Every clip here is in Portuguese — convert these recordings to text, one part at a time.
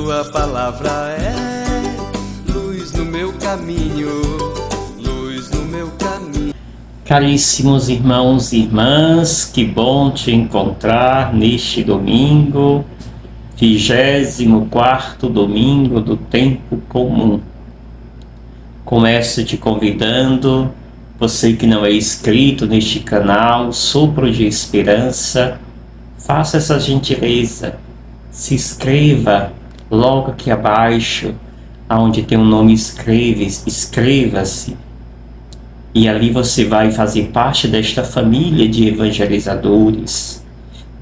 Tua palavra é luz no meu caminho, luz no meu caminho. Caríssimos irmãos e irmãs, que bom te encontrar neste domingo, 24º domingo do tempo comum. Começo te convidando, você que não é inscrito neste canal, Sopro de Esperança, faça essa gentileza, se inscreva logo aqui abaixo, onde tem um nome inscreva-se. E ali você vai fazer parte desta família de evangelizadores.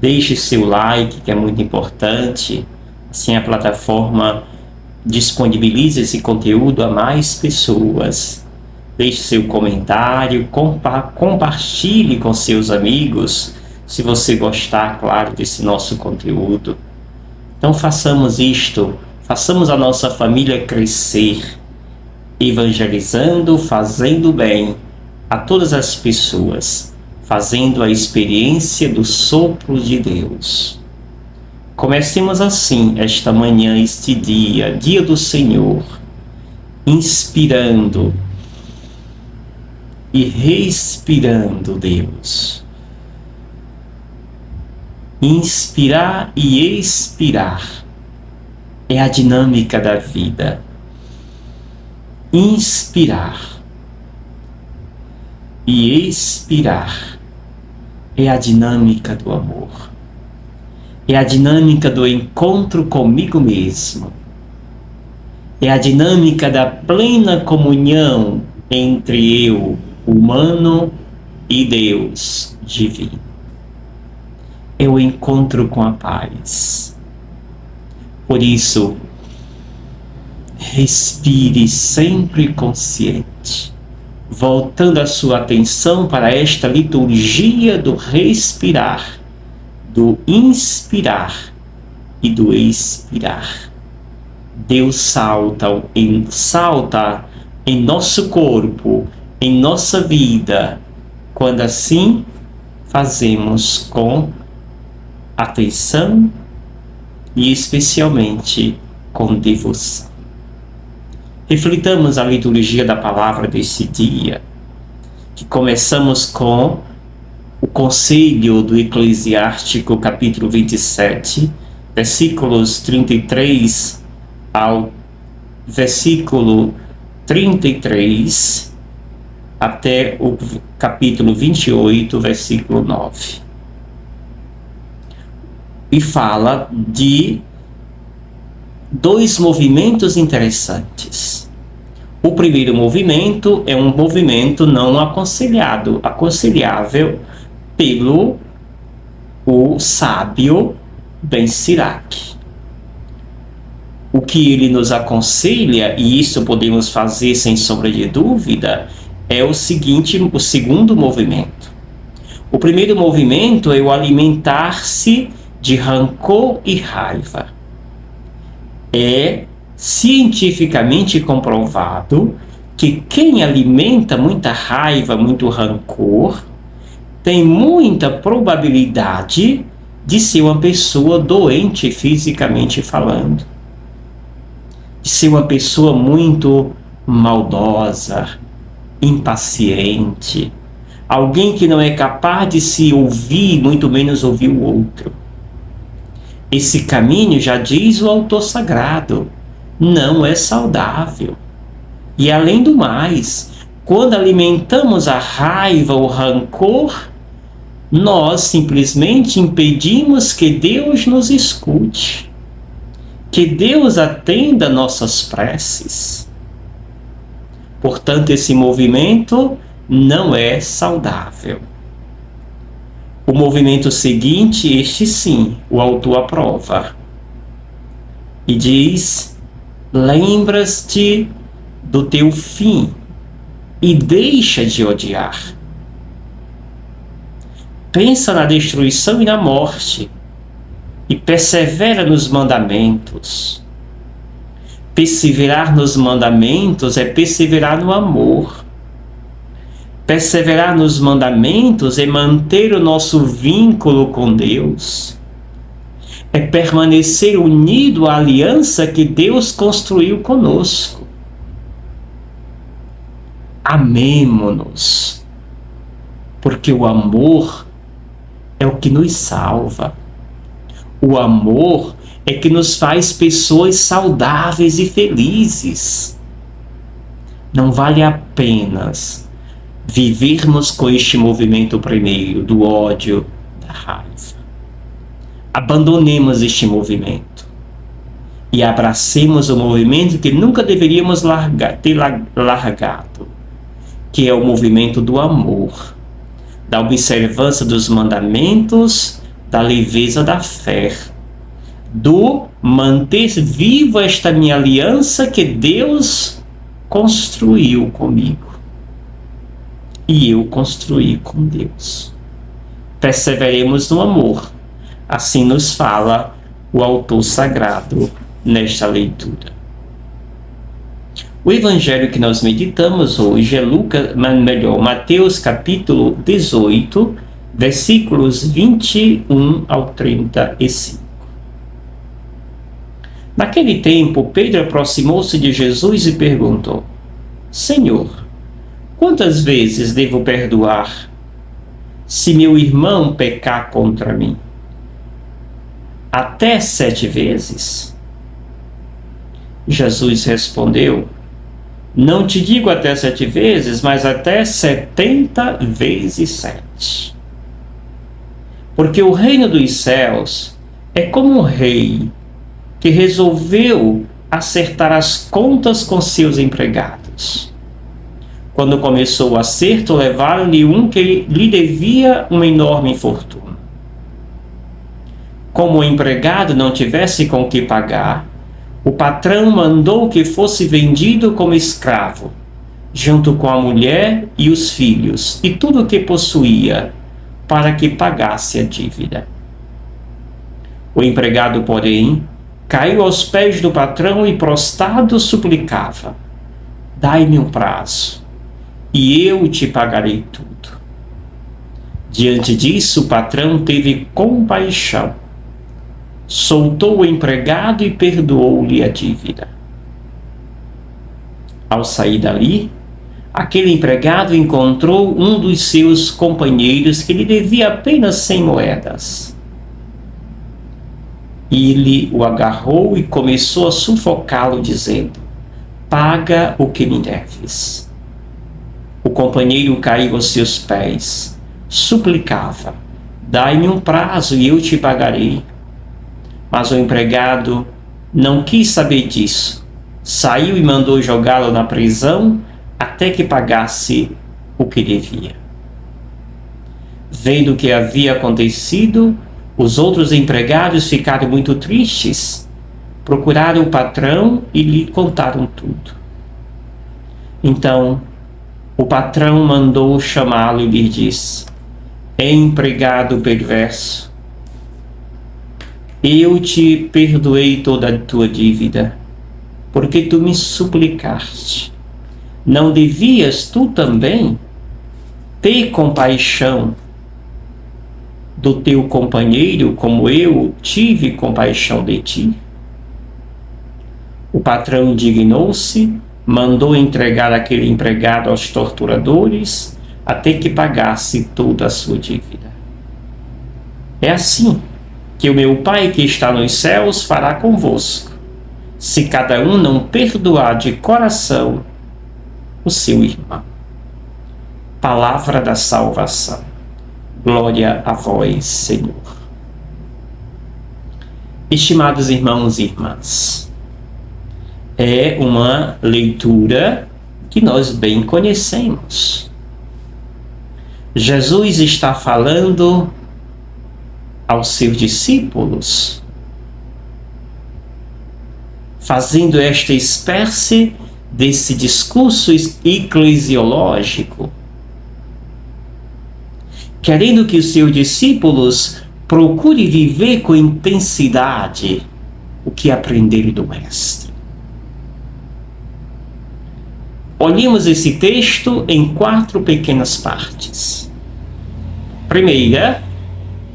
Deixe seu like, que é muito importante, assim a plataforma disponibiliza esse conteúdo a mais pessoas. Deixe seu comentário, compartilhe com seus amigos, se você gostar, claro, desse nosso conteúdo. Então façamos isto, façamos a nossa família crescer, evangelizando, fazendo bem a todas as pessoas, fazendo a experiência do sopro de Deus. Comecemos assim esta manhã, este dia, dia do Senhor, inspirando e respirando Deus. Inspirar e expirar é a dinâmica da vida. Inspirar e expirar é a dinâmica do amor. É a dinâmica do encontro comigo mesmo. É a dinâmica da plena comunhão entre eu, humano, e Deus, divino. É o encontro com a paz. Por isso, respire sempre consciente, voltando a sua atenção para esta liturgia do respirar, do inspirar e do expirar. Deus salta em nosso corpo, em nossa vida, quando assim fazemos com atenção e especialmente com devoção. Reflitamos a liturgia da palavra desse dia, que começamos com o conselho do Eclesiástico, capítulo 27, versículos 33 ao versículo 33, até o capítulo 28, versículo 9. E fala de dois movimentos interessantes. O primeiro movimento é um movimento não aconselhável pelo o sábio Ben Sirac. O que ele nos aconselha, e isso podemos fazer sem sombra de dúvida, é o segundo movimento. O primeiro movimento é o alimentar-se de rancor e raiva. É cientificamente comprovado que quem alimenta muita raiva, muito rancor, tem muita probabilidade de ser uma pessoa doente fisicamente falando, de ser uma pessoa muito maldosa, impaciente, alguém que não é capaz de se ouvir, muito menos ouvir o outro. Esse caminho, já diz o autor sagrado, não é saudável. E além do mais, quando alimentamos a raiva, o rancor, nós simplesmente impedimos que Deus nos escute, que Deus atenda nossas preces. Portanto, esse movimento não é saudável. O movimento seguinte, este sim, o autor aprova. E diz: lembras-te do teu fim e deixa de odiar. Pensa na destruição e na morte e persevera nos mandamentos. Perseverar nos mandamentos é perseverar no amor. Perseverar nos mandamentos é manter o nosso vínculo com Deus. É permanecer unido à aliança que Deus construiu conosco. Amemo-nos, porque o amor é o que nos salva. O amor é que nos faz pessoas saudáveis e felizes. Não vale apenas vivermos com este movimento primeiro do ódio, da raiva. Abandonemos este movimento e abracemos o movimento que nunca deveríamos ter largado, que é o movimento do amor, da observância dos mandamentos, da leveza da fé, do manter viva esta minha aliança que Deus construiu comigo e eu construí com Deus. Perseveremos no amor, assim nos fala o autor sagrado nesta leitura. O evangelho que nós meditamos hoje é Mateus capítulo 18, versículos 21 ao 35. Naquele tempo, Pedro aproximou-se de Jesus e perguntou: Senhor, quantas vezes devo perdoar se meu irmão pecar contra mim? Até 7 vezes? Jesus respondeu: Não te digo até 7 vezes, mas até 70 vezes 7. Porque o reino dos céus é como um rei que resolveu acertar as contas com seus empregados. Quando começou o acerto, levaram-lhe um que lhe devia uma enorme fortuna. Como o empregado não tivesse com que pagar, o patrão mandou que fosse vendido como escravo, junto com a mulher e os filhos, e tudo o que possuía, para que pagasse a dívida. O empregado, porém, caiu aos pés do patrão e prostrado suplicava: Dai-me um prazo, e eu te pagarei tudo. Diante disso, o patrão teve compaixão, soltou o empregado e perdoou-lhe a dívida. Ao sair dali, aquele empregado encontrou um dos seus companheiros que lhe devia apenas 100 moedas. Ele o agarrou e começou a sufocá-lo, dizendo: Paga o que me deves. O companheiro caiu aos seus pés, suplicava: Dai-me um prazo e eu te pagarei. Mas o empregado não quis saber disso. Saiu e mandou jogá-lo na prisão até que pagasse o que devia. Vendo o que havia acontecido, os outros empregados ficaram muito tristes. Procuraram o patrão e lhe contaram tudo. Então, o patrão mandou chamá-lo e lhe disse: Empregado perverso, eu te perdoei toda a tua dívida, porque tu me suplicaste. Não devias tu também ter compaixão do teu companheiro, como eu tive compaixão de ti? O patrão indignou-se, mandou entregar aquele empregado aos torturadores, até que pagasse toda a sua dívida. É assim que o meu Pai que está nos céus fará convosco, se cada um não perdoar de coração o seu irmão. Palavra da salvação. Glória a vós, Senhor. Estimados irmãos e irmãs, é uma leitura que nós bem conhecemos. Jesus está falando aos seus discípulos, fazendo esta espécie desse discurso eclesiológico, querendo que os seus discípulos procurem viver com intensidade o que aprenderam do Mestre. Olhemos esse texto em 4 pequenas partes. Primeira,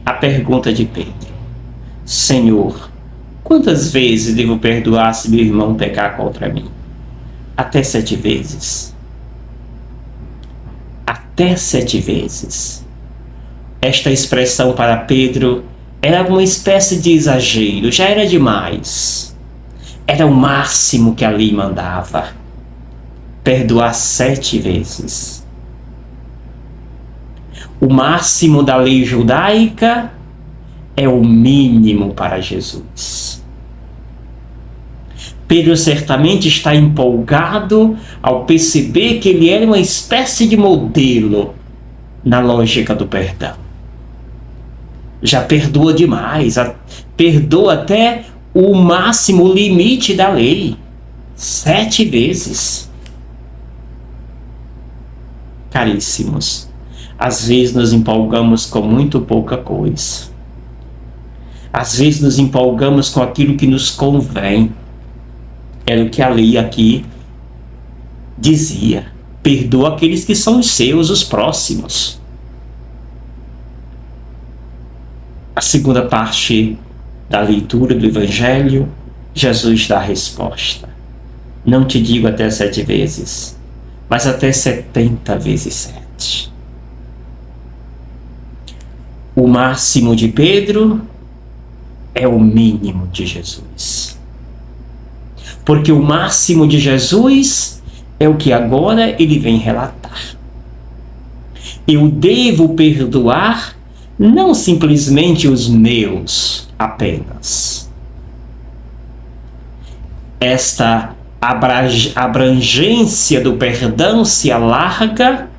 a pergunta de Pedro: Senhor, quantas vezes devo perdoar se meu irmão pecar contra mim? Até 7 vezes. Até 7 vezes. Esta expressão para Pedro era uma espécie de exagero, já era demais. Era o máximo que a lei mandava. Perdoar 7 vezes. O máximo da lei judaica é o mínimo para Jesus. Pedro certamente está empolgado ao perceber que ele era uma espécie de modelo na lógica do perdão. Já perdoa demais, perdoa até o máximo, o limite da lei, 7 vezes. Caríssimos, às vezes nos empolgamos com muito pouca coisa. Às vezes nos empolgamos com aquilo que nos convém. Era o que a lei aqui dizia. Perdoa aqueles que são os seus, os próximos. A segunda parte da leitura do Evangelho, Jesus dá a resposta. Não te digo até 7 vezes, mas até 70 vezes 7. O máximo de Pedro é o mínimo de Jesus. Porque o máximo de Jesus é o que agora ele vem relatar. Eu devo perdoar não simplesmente os meus apenas. Esta abrangência do perdão se alarga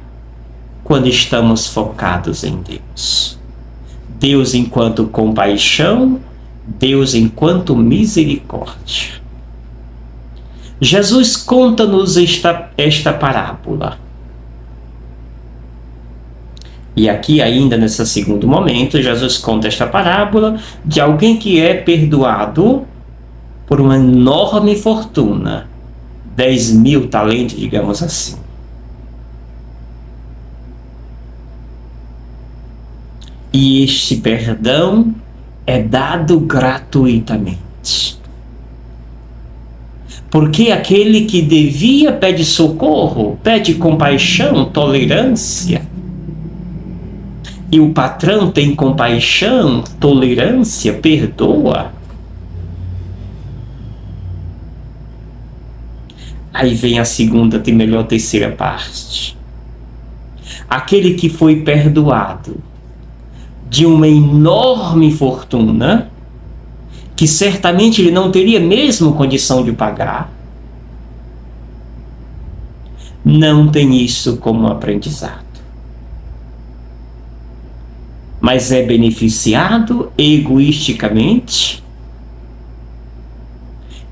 quando estamos focados em Deus. Deus enquanto compaixão, Deus enquanto misericórdia. Jesus conta-nos esta parábola. E aqui ainda nesse segundo momento, Jesus conta esta parábola de alguém que é perdoado por uma enorme fortuna, 10.000 talentos, digamos assim. E este perdão é dado gratuitamente. Porque aquele que devia pede socorro, pede compaixão, tolerância. E o patrão tem compaixão, tolerância, perdoa. Aí vem a segunda, tem melhor terceira parte. Aquele que foi perdoado de uma enorme fortuna, que certamente ele não teria mesmo condição de pagar, não tem isso como aprendizado. Mas é beneficiado egoisticamente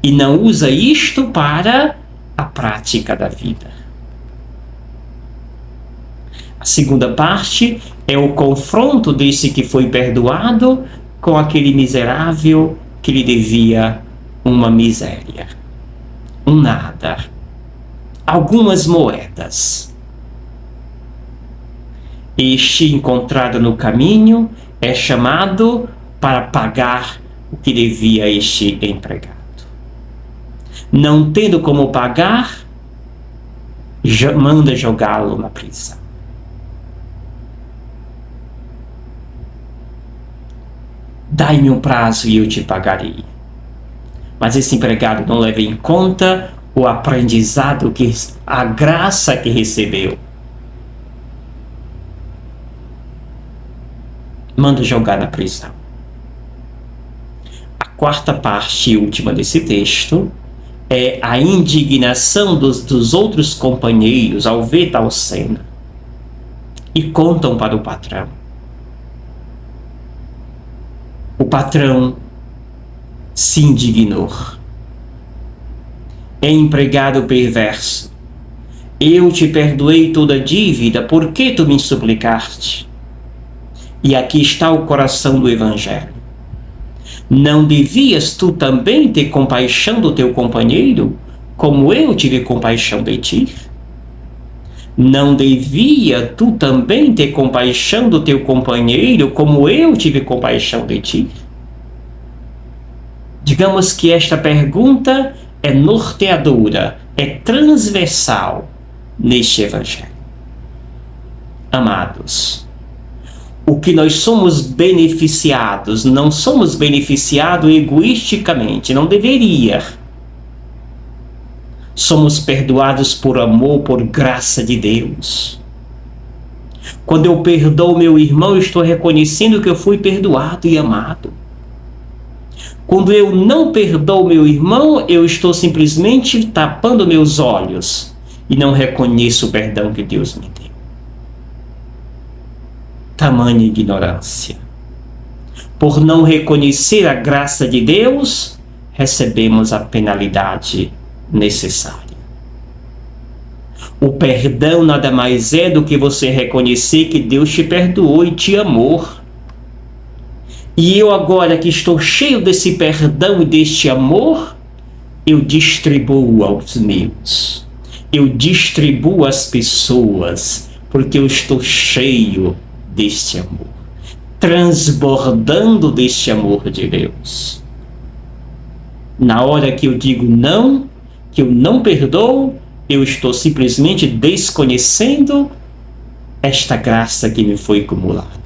e não usa isto para a prática da vida. A segunda parte é o confronto desse que foi perdoado com aquele miserável que lhe devia uma miséria, um nada, algumas moedas. Este encontrado no caminho é chamado para pagar o que devia este empregado. Não tendo como pagar, manda jogá-lo na prisão. Dai-me um prazo e eu te pagarei. Mas esse empregado não leva em conta o aprendizado, a graça que recebeu. Manda jogar na prisão. A quarta parte e última desse texto é a indignação dos outros companheiros ao ver tal cena. E contam para o patrão. O patrão se indignou. Empregado perverso, eu te perdoei toda a dívida, por que tu me suplicaste? E aqui está o coração do Evangelho. Não devias tu também ter compaixão do teu companheiro, como eu tive compaixão de ti? Não devia tu também ter compaixão do teu companheiro, como eu tive compaixão de ti? Digamos que esta pergunta é norteadora, é transversal neste Evangelho. Amados, o que nós somos beneficiados, não somos beneficiados egoisticamente, não deveria. Somos perdoados por amor, por graça de Deus. Quando eu perdoo meu irmão, eu estou reconhecendo que eu fui perdoado e amado. Quando eu não perdoo meu irmão, eu estou simplesmente tapando meus olhos e não reconheço o perdão que Deus me deu. Tamanha ignorância. Por não reconhecer a graça de Deus, recebemos a penalidade necessária. O perdão nada mais é do que você reconhecer que Deus te perdoou e te amou. E eu agora que estou cheio desse perdão e deste amor, eu distribuo aos meus. Eu distribuo às pessoas, porque eu estou cheio deste amor, transbordando deste amor de Deus. Na hora que eu digo não, que eu não perdoo, eu estou simplesmente desconhecendo esta graça que me foi acumulada.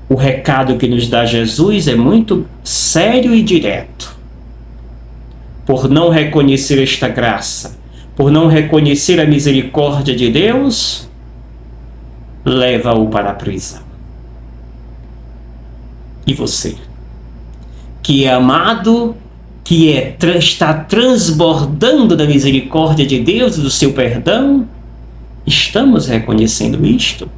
O recado que nos dá Jesus é muito sério e direto. Por não reconhecer esta graça, por não reconhecer a misericórdia de Deus, leva-o para a prisão. E você, que é amado, que está transbordando da misericórdia de Deus e do seu perdão, estamos reconhecendo isto?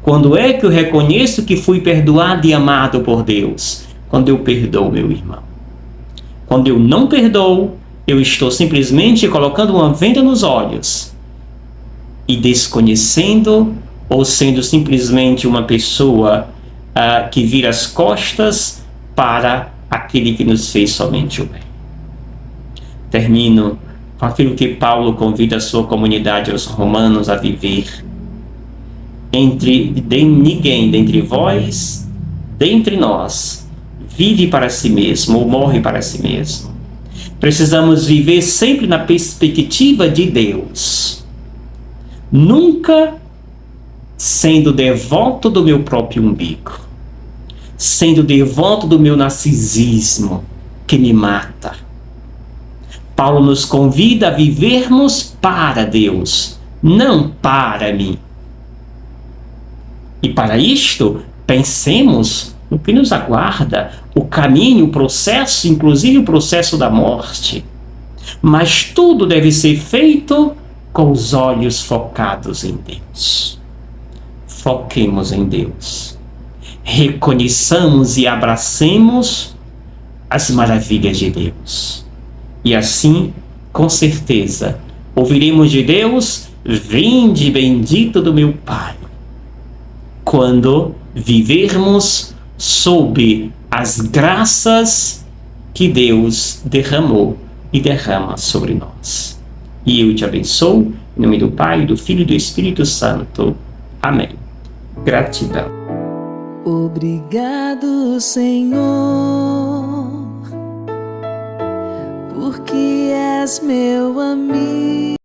Quando é que eu reconheço que fui perdoado e amado por Deus? Quando eu perdoo meu irmão. Quando eu não perdoo, eu estou simplesmente colocando uma venda nos olhos e desconhecendo ou sendo simplesmente uma pessoa que vira as costas para aquele que nos fez somente o bem. Termino com aquilo que Paulo convida a sua comunidade, aos romanos, a viver. Ninguém dentre vós, dentre nós, vive para si mesmo ou morre para si mesmo. Precisamos viver sempre na perspectiva de Deus. Nunca sendo devoto do meu próprio umbigo, sendo devoto do meu narcisismo que me mata. Paulo nos convida a vivermos para Deus, não para mim. E para isto, pensemos no que nos aguarda, o caminho, o processo, inclusive o processo da morte. Mas tudo deve ser feito com os olhos focados em Deus. Foquemos em Deus. Reconheçamos e abracemos as maravilhas de Deus. E assim, com certeza, ouviremos de Deus: vinde bendito do meu Pai. Quando vivermos sob as graças que Deus derramou e derrama sobre nós. E eu te abençoo, em nome do Pai, do Filho e do Espírito Santo. Amém. Gratidão. Obrigado, Senhor, porque és meu amigo.